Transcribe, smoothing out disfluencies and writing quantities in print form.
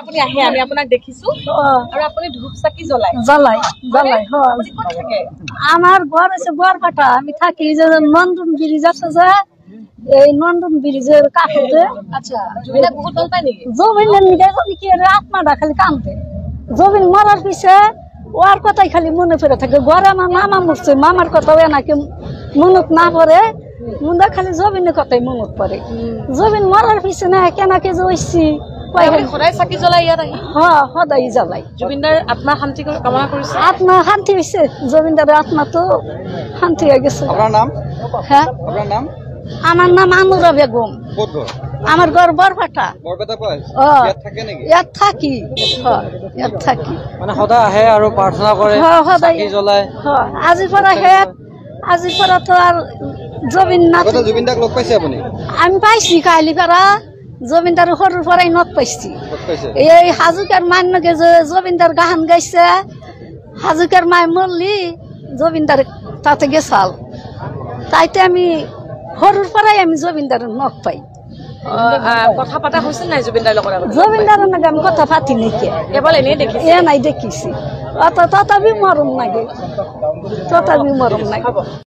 আপুনি আহে আমি আপোনাক দেখিছো আৰু আপুনি ধূপ চাকি জ্বলাই আমার ঘর আছে বরপাটা আমি থাকি যে নন্দন ব্রিজ আছে যে এই নন্দন ব্রিজের কাছে আচ্ছা জুবিনদাক বহুত ভাল পায় নেকি জমিনের নিকে যদি কি আত্মাটা খালি কান্দে জমিন মরার পিছে ওর কথাই খালি মনে পড়ে থাকে ঘরে আমার মামা মরছে মামার কথাও নাকি মনত না পড়ে মুন্দা খালি জমিনের কথাই মনত পড়ে জমিন মরার পিছে না কেনাকে জইছি সদায় চাকি জ্বলাই ইয়াত আহি সদায় জ্বলাই জুবিনদাৰ আত্মা শান্তি কামনা কৰিছে আত্মা শান্তি হয়েছে জমিনদারের আত্মা তো শান্তি হয়ে গেছে আপনার নাম হ্যাঁ আপনার নাম আমার নাম আনুরা বেগম কোট ঘর আমার ঘর বরপাটা বরপেটা পায় ইয়াত থাকে নাকি ইয়াত থাকি ইয়াত থাকি মানে সদায় আহে আৰু প্ৰাৰ্থনা কৰে চাকি জ্বলাই আজিৰ পৰা তো আর জমিন না আগতে জুবিনদাক লগ পাইছে আপুনি আমি পাইছি কালি পৰা জমিনদাৰ সৰুৰ পৰাই নট পাইছি লগ পাইছে এই হাজুকার মান্যকে যে জমিনদার গান গাইছে হাজুকার মায় মরলি জমিনদার তাতে গেছাল তাইতে আমি সৰুৰ পৰাই আমি জমিনদাৰ নট পাই কথা পাতা হৈছিল নাই জুবিনদাৰ লগত জমিনদাৰ নাকি আমি কথা পাতি নাকি কেৱল এনেই দেখিছে নাই দেখিছি তথাপি মৰম নাগে তথাপি মৰম নাগে